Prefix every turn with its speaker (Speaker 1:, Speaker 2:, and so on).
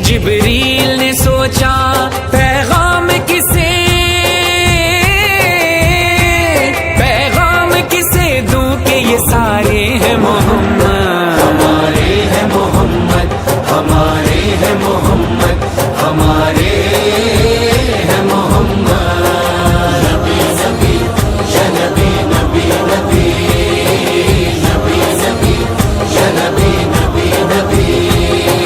Speaker 1: जिब्रील ने सोचा पैगाम किसे दूं कि ये